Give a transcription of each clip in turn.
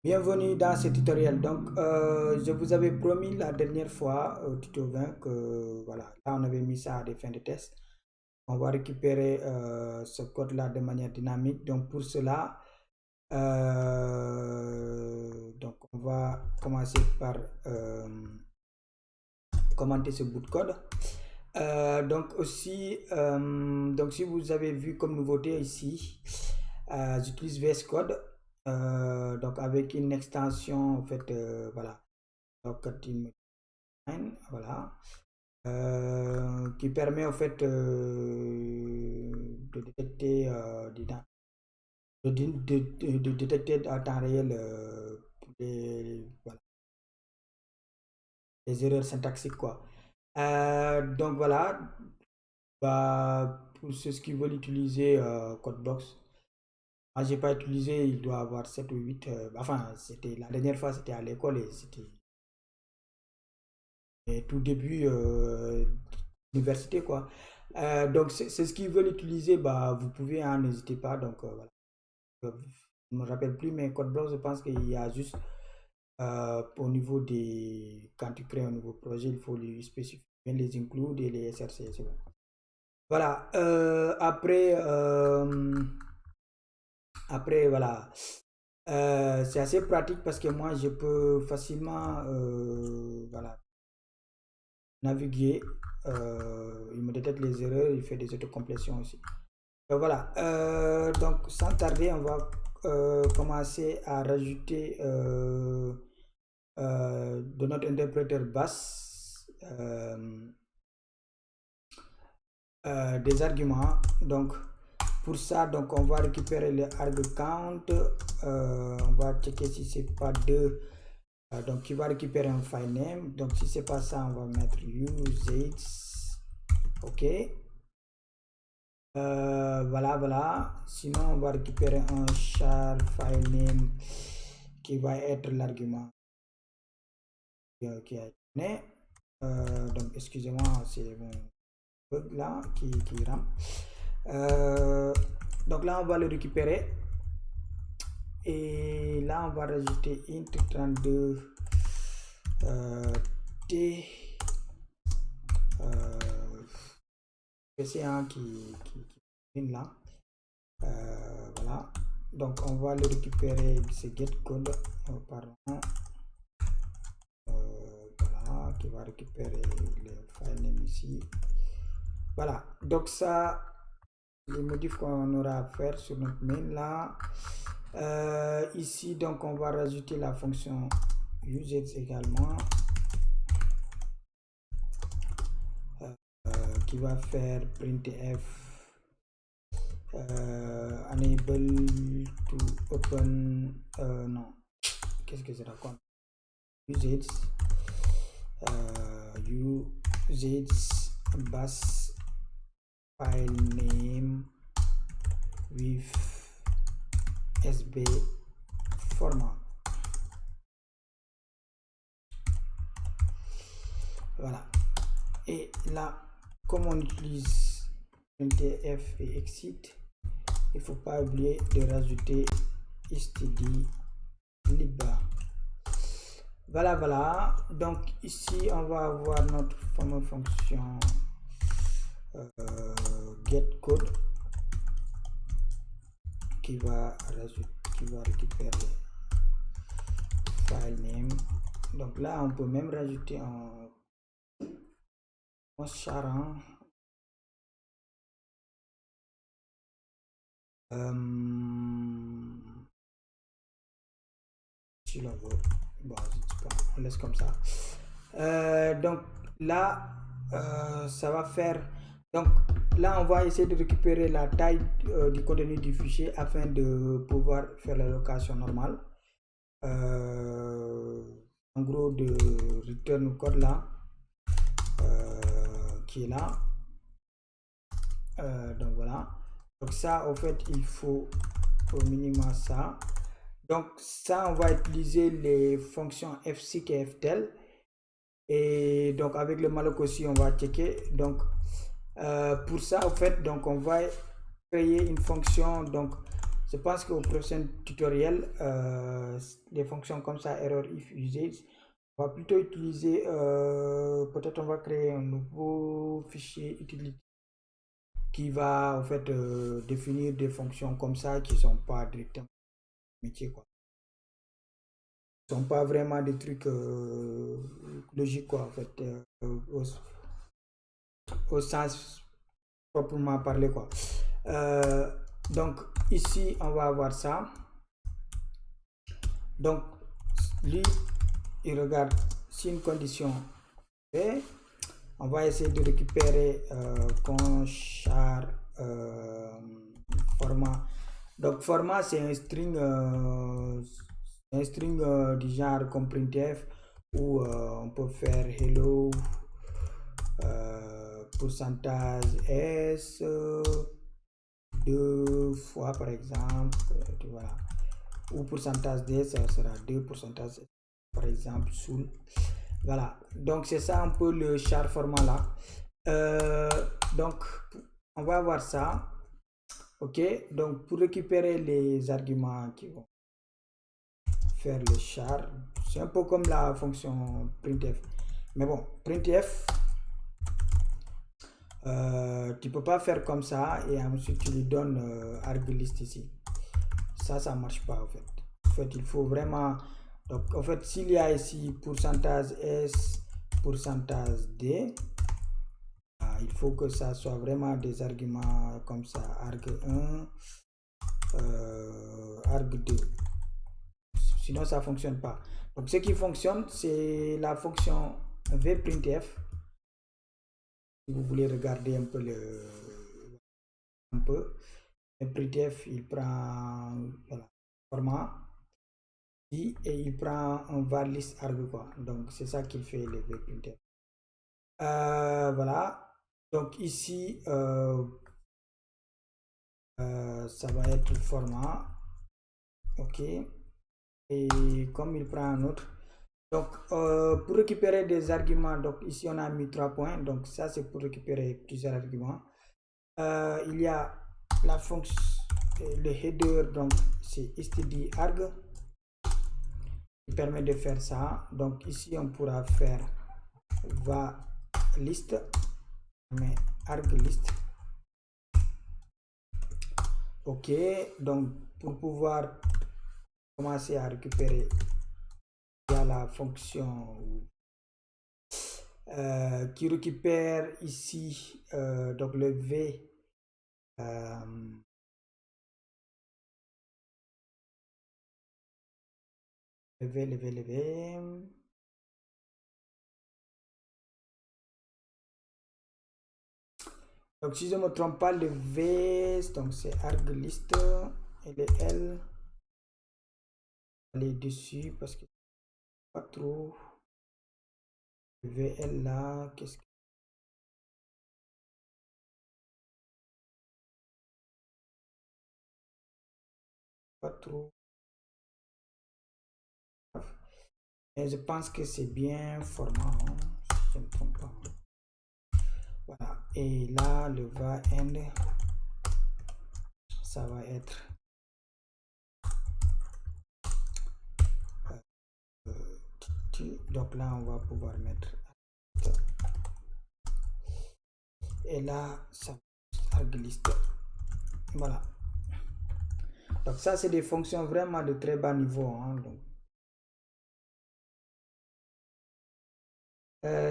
Bienvenue dans ce tutoriel. Donc, je vous avais promis la dernière fois au tuto 20 que voilà, là on avait mis ça à des fins de test. On va récupérer ce code-là de manière dynamique. Donc, pour cela, donc on va commencer par commenter ce bout de code. Donc aussi, donc si vous avez vu comme nouveauté ici, j'utilise VS Code, donc avec une extension en fait, voilà, donc voilà, qui permet en fait de détecter, de détecter en temps réel voilà, les erreurs syntaxiques quoi. Donc voilà, bah, pour ceux qui veulent utiliser Codebox, moi j'ai pas utilisé, il doit avoir 7 ou 8. Enfin, c'était la dernière fois, c'était à l'école et c'était tout début d'université quoi. Donc c'est ce qu'ils veulent utiliser, bah vous pouvez, hein, n'hésitez pas. Donc voilà. Je ne me rappelle plus, mais Codeblock, je pense qu'il y a juste au niveau des. Quand tu crées un nouveau projet, il faut lui spécifier les includes et les SRC. C'est bon. Voilà. Après, voilà. C'est assez pratique parce que moi, je peux facilement voilà, naviguer. Il me détecte les erreurs, il fait des autocomplétions aussi. Voilà. Donc, sans tarder, on va commencer à rajouter de notre interpréteur basse des arguments. Donc, pour ça, donc on va récupérer le arg count. On va checker si c'est pas 2. Donc, il va récupérer un file name. Donc, si c'est pas ça, on va mettre usage. OK. Voilà. Sinon, on va récupérer un char file name qui va être l'argument qui a donné. Donc, excusez-moi, c'est mon bug là qui rame. Donc là, on va le récupérer. Et là, on va rajouter int 32 t PC1 qui vient là. Voilà. Donc, on va le récupérer. C'est getCode. Pardon. Voilà. Qui va récupérer le file name ici. Voilà. Donc, ça, les modifs qu'on aura à faire sur notre main là. Ici, donc, on va rajouter la fonction usage également. Qui va faire printf enable to open non, qu'est-ce que c'est raconte, usage usage bus file name with sb format. Voilà. Et là, comme on utilise printf et exit, il ne faut pas oublier de rajouter std.lib. Voilà. Donc ici, on va avoir notre fameuse fonction getCode qui va récupérer file name. Donc là, on peut même rajouter un char. Si l'on veut, bon, on laisse comme ça. Donc là, ça va faire. Donc là, on va essayer de récupérer la taille du contenu du fichier afin de pouvoir faire la location normale. En gros, de return code là, qui est là. Donc voilà. Donc ça, en fait, il faut au minimum ça. Donc ça, on va utiliser les fonctions fseek et ftel. Et donc avec le malloc aussi, on va checker. Donc pour ça, en fait, donc on va créer une fonction. Donc je pense qu'au prochain tutoriel, des fonctions comme ça, error if usage, on va plutôt utiliser, peut-être on va créer un nouveau fichier utility qui va en fait définir des fonctions comme ça qui sont pas directement métier, quoi. Sont pas vraiment des trucs logiques, quoi, en fait, au sens proprement parler, quoi. Donc ici on va avoir ça. Donc lui il regarde si une condition est, on va essayer de récupérer conchar format. Donc format c'est un string du genre comme printf où on peut faire hello pourcentage s 2 fois par exemple, voilà, ou pourcentage d ça sera 2 pourcentage par exemple sous, voilà. Donc c'est ça un peu le char format là. Donc on va voir ça. Ok, donc pour récupérer les arguments qui vont faire le char, c'est un peu comme la fonction printf, mais bon, printf tu peux pas faire comme ça et ensuite tu lui donnes arglist ici. Ça marche pas en fait. En fait, il faut vraiment, donc en fait s'il y a ici pourcentage s, pourcentage d, il faut que ça soit vraiment des arguments comme ça, arg1, arg2, sinon ça fonctionne pas. Donc ce qui fonctionne c'est la fonction vprintf. Si vous voulez regarder un peu printf il prend, voilà, format et il prend un var list arg, quoi. Donc c'est ça qu'il fait le vprintf. Voilà, donc ici ça va être format, ok, et comme il prend un autre, donc pour récupérer des arguments, donc ici on a mis 3 points, donc ça c'est pour récupérer plusieurs arguments. Il y a la fonction, le header, donc c'est std_arg qui permet de faire ça. Donc ici on pourra faire va list, mais arg list. Ok, donc pour pouvoir commencer à récupérer, il y a la fonction qui récupère ici donc le v donc si je ne me trompe pas, le v donc c'est arg list et le l aller dessus parce que pas trop le vl là, qu'est-ce que pas trop, mais je pense que c'est bien format, hein, si je ne me trompe pas. Voilà, et là le va end ça va être donc là on va pouvoir mettre et là ça arg list, voilà. Donc ça c'est des fonctions vraiment de très bas niveau, hein, donc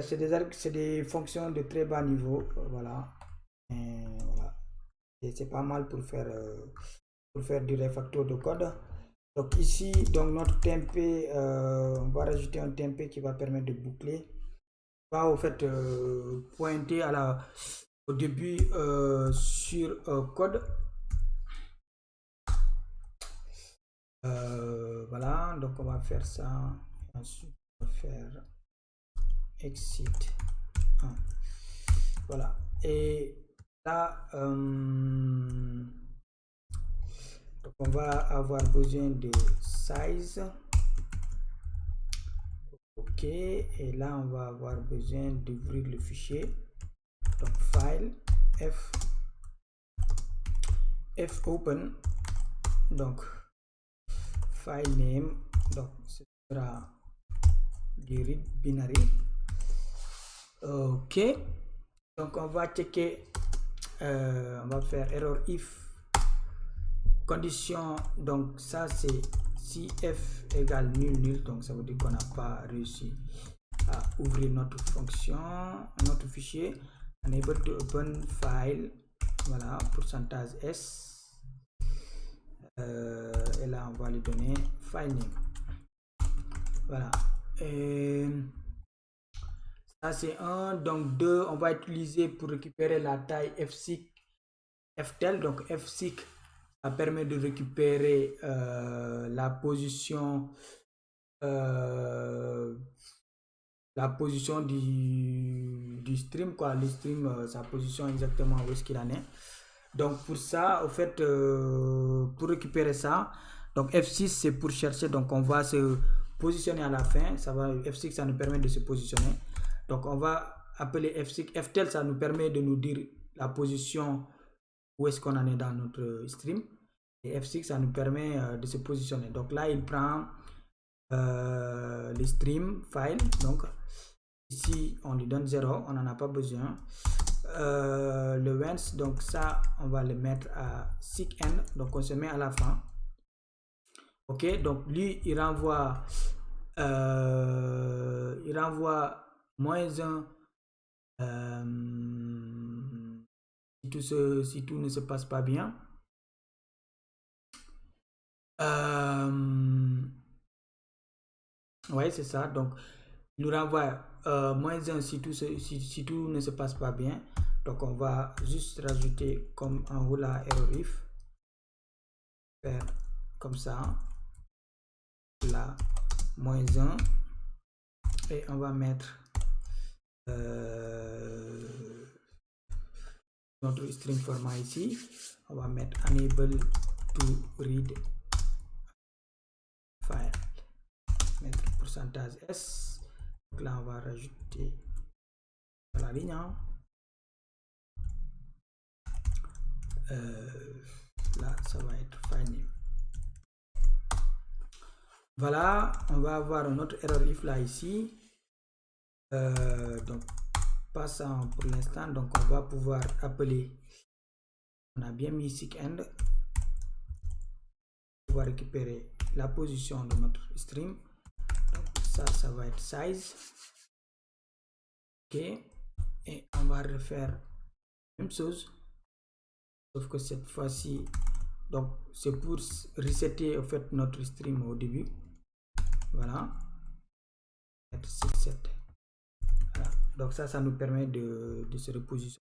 c'est des fonctions de très bas niveau, voilà. Et voilà, et c'est pas mal pour faire du refactor de code. Donc ici, donc notre TMP, on va rajouter un TMP qui va permettre de boucler, va au fait pointer au début sur code. Voilà, donc on va faire ça, ensuite on va faire exit 1. Voilà, et là donc on va avoir besoin de size, ok, et là on va avoir besoin d'ouvrir le fichier, donc file f open donc file name, donc ce sera du read binary. Ok, donc on va checker, on va faire error if condition, donc ça c'est si f égale nul, donc ça veut dire qu'on n'a pas réussi à ouvrir notre fonction, notre fichier. Unable to open file, voilà, pourcentage s, et là on va lui donner file name, voilà. Et ça c'est 1, donc 2, on va utiliser pour récupérer la taille fseek ftel, donc fseek ça permet de récupérer la position du stream, quoi, le stream, sa position exactement où est-ce qu'il en est. Donc pour ça, au fait, pour récupérer ça, donc F6 c'est pour chercher, donc on va se positionner à la fin, ça va, F6 ça nous permet de se positionner, donc on va appeler F6, Ftel ça nous permet de nous dire la position où est-ce qu'on en est dans notre stream, et F6 ça nous permet de se positionner. Donc là il prend le stream file, donc ici on lui donne 0, on n'en a pas besoin. Le whence, donc ça on va le mettre à seek end, donc on se met à la fin. Ok, donc lui il renvoie -1 si tout ne se passe pas bien. Ouais, c'est ça, donc il nous renvoie -1 si tout ne se passe pas bien. Donc on va juste rajouter comme en haut là error if, faire comme ça, là -1, et on va mettre notre string format ici, on va mettre unable to read file, mettre pourcentage s, donc là on va rajouter la ligne, là ça va être file name. Voilà, on va avoir un autre error if là ici, donc passant pour l'instant, donc on va pouvoir appeler, on a bien mis seek end, on va récupérer la position de notre stream, donc ça va être size. Ok, et on va refaire la même chose, sauf que cette fois-ci, donc c'est pour resetter au fait notre stream au début, voilà, mettre 67. Voilà. Donc ça nous permet de se repositionner.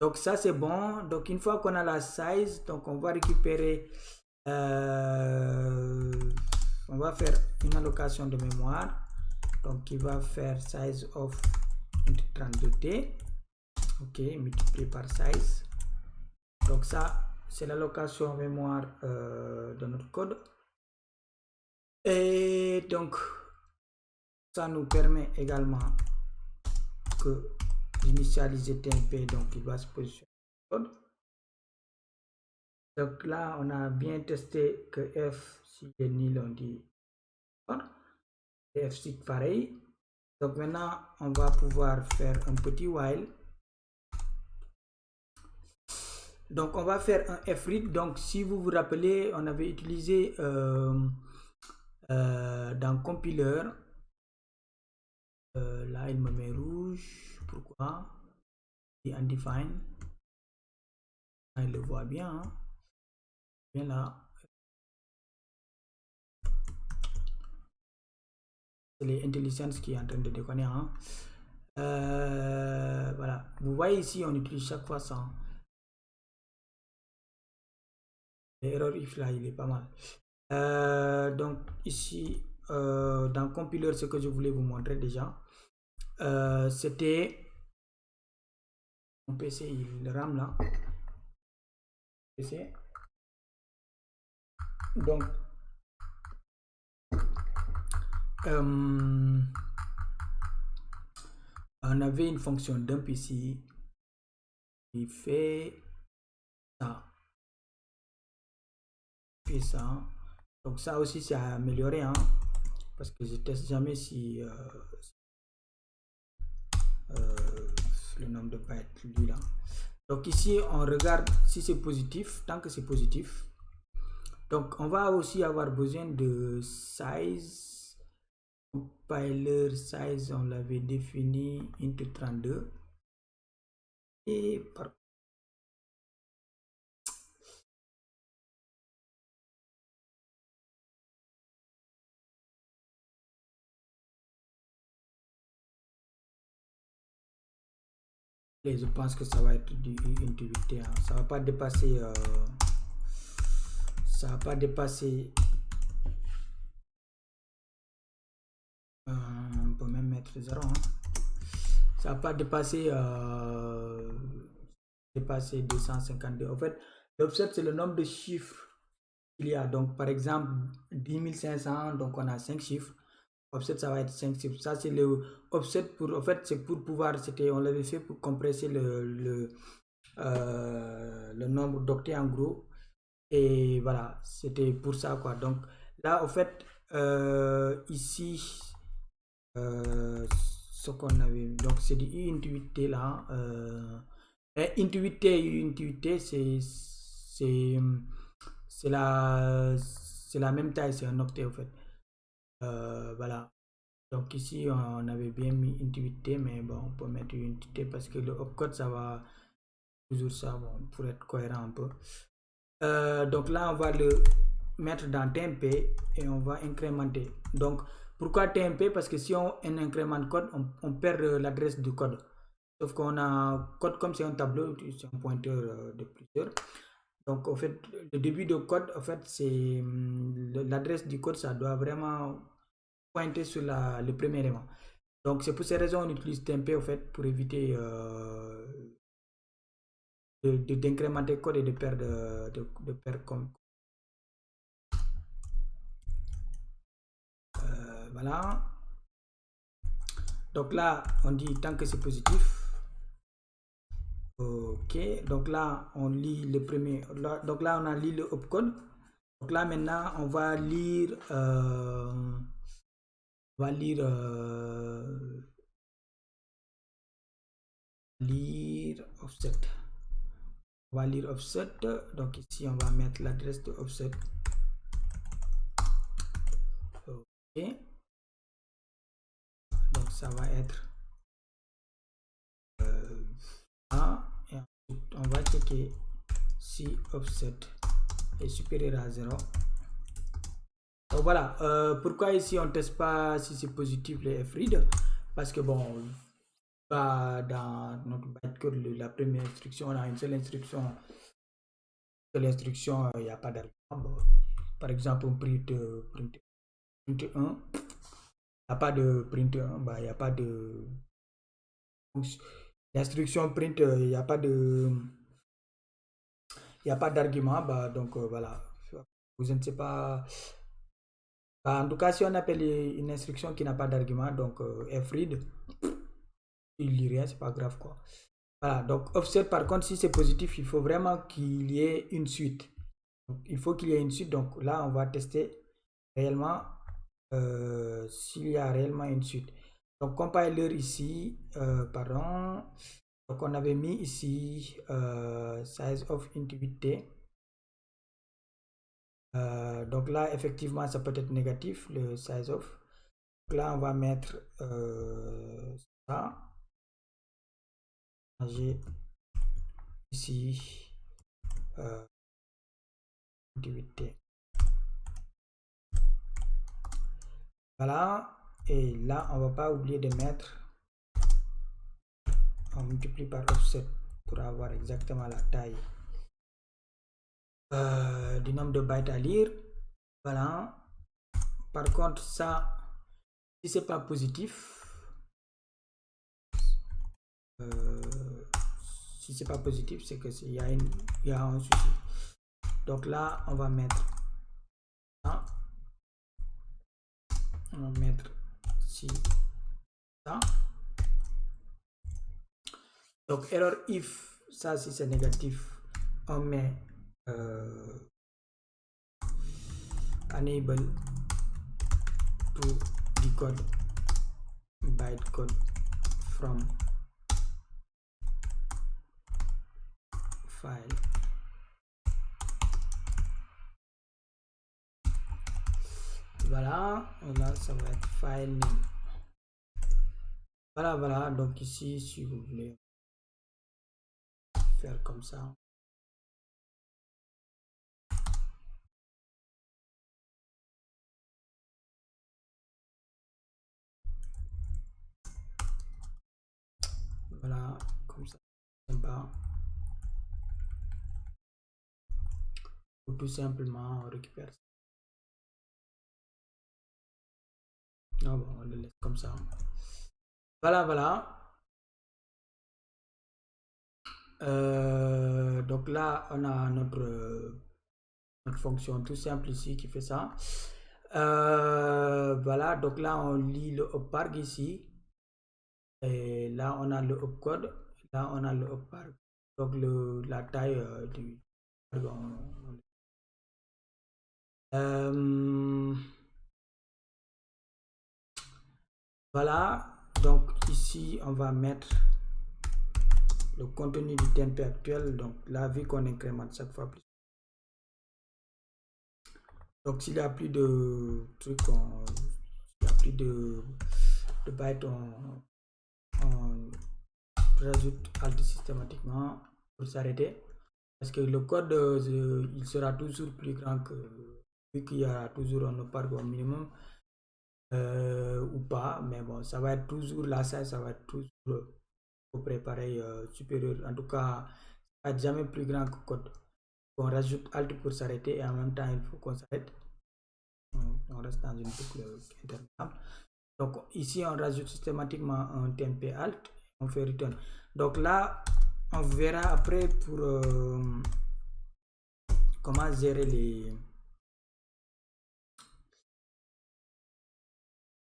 Donc ça c'est bon. Donc une fois qu'on a la size, donc on va récupérer, on va faire une allocation de mémoire, donc qui va faire size of 32t, ok, multiplié par size. Donc ça c'est l'allocation mémoire de notre code, et donc ça nous permet également que d'initialiser TMP, donc il va se positionner. Donc là on a bien testé que F si est nul on dit et F si pareil. Donc maintenant on va pouvoir faire un petit while, donc on va faire un fread. Donc si vous vous rappelez, on avait utilisé dans compiler, là il me met rouge, pourquoi, et undefined, il le voit bien, hein? Bien là, c'est l'intelligence qui est en train de déconner, hein? Voilà, vous voyez ici on utilise chaque fois ça, l'erreur if là il est pas mal. Donc ici dans compiler, ce que je voulais vous montrer déjà, c'était mon PC, il rame là, PC. Donc on avait une fonction dump ici qui fait ça, modifier ça. Donc ça aussi c'est à améliorer, hein, parce que je teste jamais si le nombre de bytes lui là. Donc ici on regarde si c'est positif. Tant que c'est positif, donc on va aussi avoir besoin de size. Compiler size, on l'avait défini into 32 et par et je pense que ça va être du into 8, hein. Ça va pas dépasser ça va pas dépasser on peut même mettre 0, hein. Ça va pas dépasser 252. En fait, l'offset c'est le nombre de chiffres qu'il y a. Donc par exemple 10 500, donc on a 5 chiffres. Offset ça va être 5 chiffres. Ça c'est le offset pour, en fait c'est pour pouvoir, on l'avait fait pour compresser le nombre d'octets en gros, et voilà, c'était pour ça quoi. Donc là en fait ici ce qu'on avait, donc c'est du U28T là, U28T c'est la même taille, c'est un octet en fait. Voilà, donc ici on avait bien mis U28T, mais bon on peut mettre U28T parce que le opcode ça va toujours ça, bon, pour être cohérent un peu. Donc là on va le mettre dans TMP et on va incrémenter. Donc pourquoi TMP? Parce que si on incrémente code, on perd l'adresse du code. Sauf qu'on a code, comme c'est un tableau, c'est un pointeur de plusieurs. Donc en fait le début de code, en fait c'est l'adresse du code, ça doit vraiment pointer sur le premier élément. Donc c'est pour ces raisons on utilise TMP en fait, pour éviter d'incrémenter code et de perdre comme voilà. Donc là on dit tant que c'est positif. Ok, donc là on lit le premier, donc là on a lu le opcode. Donc là maintenant on va lire lire offset. On va lire offset, donc ici on va mettre l'adresse de offset. Ok, donc ça va être et ensuite on va checker si offset est supérieur à 0. Donc voilà, pourquoi ici on ne teste pas si c'est positif le fread? Parce que bon, dans notre bytecode, la première instruction, on a une seule instruction. L'instruction, il n'y a pas d'argument. Par exemple, on print 1, il n'y a pas de print 1, il n'y a pas de l'instruction print, il n'y a pas d'argument, donc voilà, vous ne sais pas. En tout cas, si on appelle une instruction qui n'a pas d'argument, donc fread, il lit rien, c'est pas grave quoi. Voilà, donc offset par contre, si c'est positif, il faut vraiment qu'il y ait une suite. Donc, il faut qu'il y ait une suite, donc là on va tester réellement s'il y a réellement une suite. Donc compiler ici, pardon, donc on avait mis ici size of intuit. Donc là effectivement ça peut être négatif le size of. Donc là on va mettre ça, j'ai ici intuit. Voilà, et là on va pas oublier de mettre, on multiplie par offset pour avoir exactement la taille du nombre de bytes à lire. Voilà, par contre ça, si c'est pas positif, si c'est pas positif, c'est que il y a un souci. Donc là on va mettre ça, on va mettre si ça. Donc error if, ça si c'est négatif, on met enable to decode bytecode from file. Voilà, et là ça va être file name. Voilà, donc ici si vous voulez faire comme ça. Voilà, comme ça, sympa. Ou tout simplement on récupère ça. Non, bon, on le laisse comme ça. Voilà. Donc là, on a notre fonction tout simple ici qui fait ça. Voilà, donc là, on lit le opparg ici. Et là, on a le opcode. Là, on a le opparg. Donc, la taille du... voilà, donc ici, on va mettre le contenu du TMP actuel. Donc là, vu qu'on incrémente chaque fois plus. Donc s'il n'y a plus de trucs, s'il n'y a plus de bytes, on rajoute alt systématiquement pour s'arrêter. Parce que le code, il sera toujours plus grand que, vu qu'il y a toujours un opparg au minimum, ou pas, mais bon, ça va être toujours là, ça va être toujours au préparer supérieur. En tout cas, ça va être jamais plus grand que code. On rajoute alt pour s'arrêter et en même temps, il faut qu'on s'arrête. On reste dans une boucle interminable. Donc ici, on rajoute systématiquement un TMP alt, on fait return. Donc là, on verra après pour comment gérer les...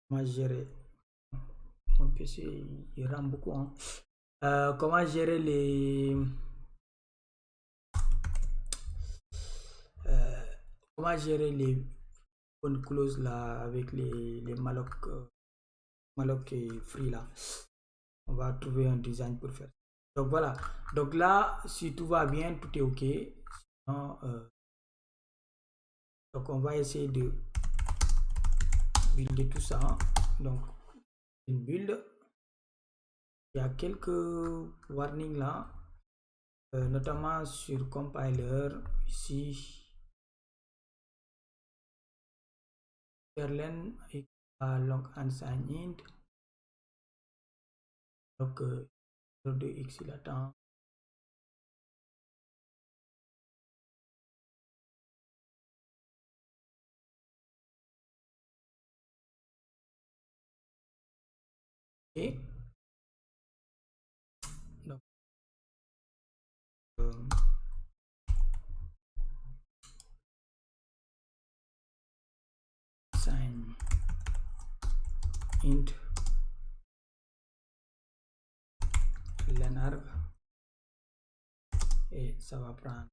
Comment gérer... Mon PC, il rame beaucoup. Hein. Comment gérer les... comment gérer les bonnes clauses là avec les malloc, malloc et free là. On va trouver un design pour faire. Donc voilà. Donc là, si tout va bien, tout est ok. Sinon, donc on va essayer de builder tout ça. Donc une build. Il y a quelques warnings là, notamment sur compiler ici. Erlen et log unsigned int. Donc 2x il attend. Et donc sign int lenarg et ça va prendre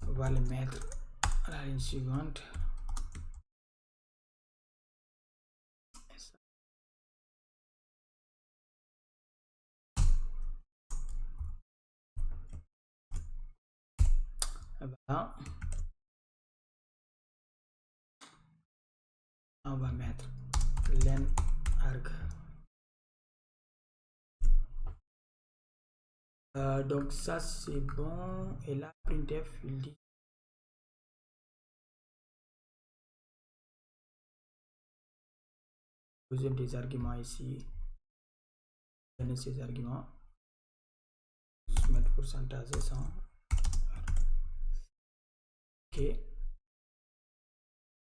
on va le mettre à la ligne suivante. Voilà. On va mettre len arg. Donc ça c'est bon. Et là printf il dit deuxième des arguments ici. Donner ces arguments. Juste mettre pourcentage 100. Ok.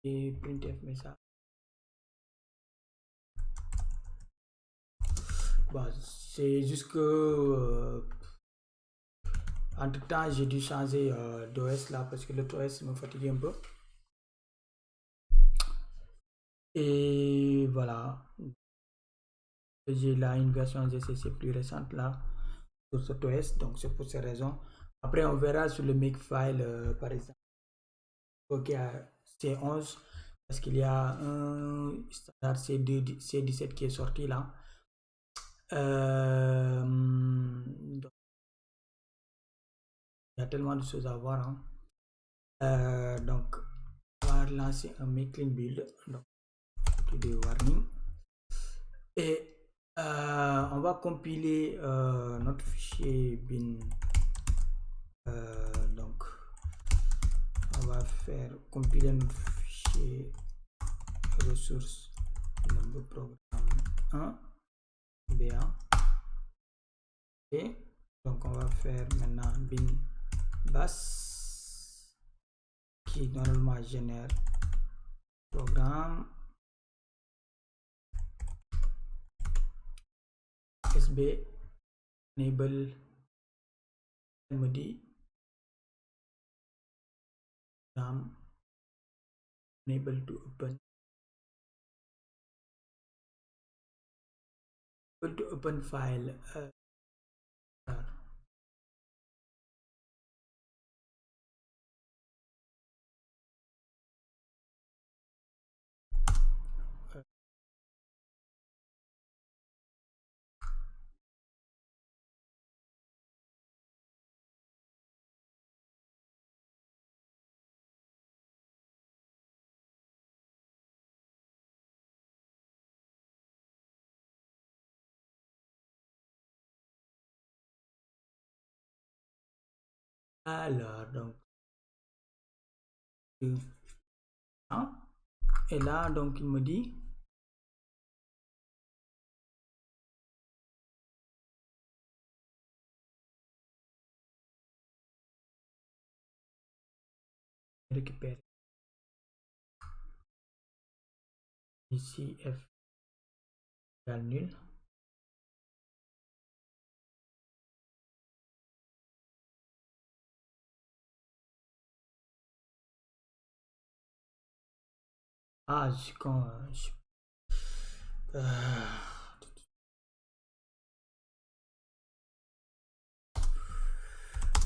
Et printf met ça. Bon, c'est juste que entre temps j'ai dû changer d'OS là parce que l'autre OS me fatigue un peu. Et voilà, j'ai là une version GCC plus récente là sur CentOS, donc c'est pour ces raisons. Après, on verra sur le Makefile, par exemple, ok, C11, parce qu'il y a un standard C17 qui est sorti là. Donc, il y a tellement de choses à voir, hein. Donc, on va lancer un make clean build, donc des warnings, et on va compiler notre fichier bin. Donc, on va faire compiler notre fichier ressources number programme 1 BA. Et donc, on va faire maintenant bin bash qui normalement génère programme sb enable md enable to open file. Alors, donc, et là, donc, il me dit récupérer ici f égale nul. Ah, quand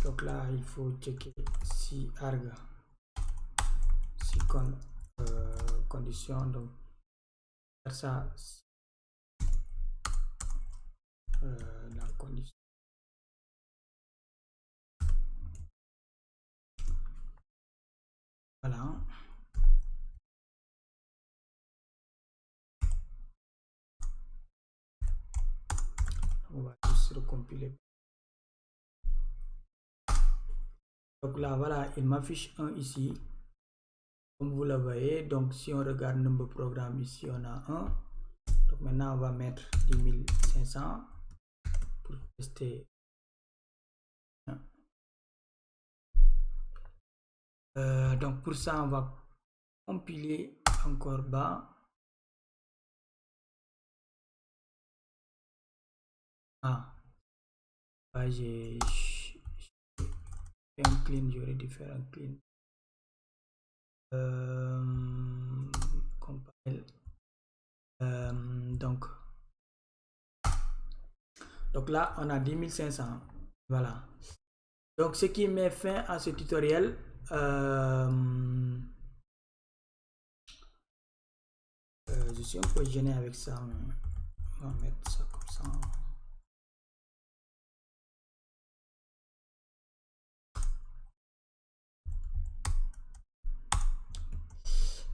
donc là, il faut checker si arg si condition, donc faire ça la condition. Voilà. On va juste recompiler. Donc là, voilà, il m'affiche 1 ici. Comme vous le voyez, donc si on regarde number programme ici, on a 1. Donc maintenant, on va mettre 10 500 pour tester. Donc pour ça, on va compiler encore bas. J'ai fait un clean, j'aurais dû faire un clean. Compile. Donc là, on a 10 500. Voilà. Donc, ce qui met fin à ce tutoriel. Je suis un peu gêné avec ça, mais on va mettre ça comme ça.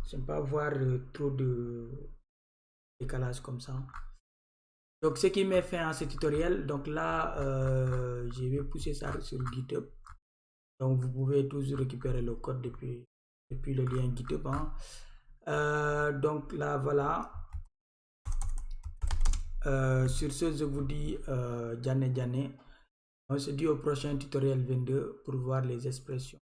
J'aime pas voir trop de décalage comme ça. Donc, ce qui met fin à ce tutoriel. Donc là, je vais pousser ça sur GitHub. Donc, vous pouvez toujours récupérer le code depuis le lien GitHub. Donc là, voilà. Sur ce, je vous dis Djane. On se dit au prochain tutoriel 22 pour voir les expressions.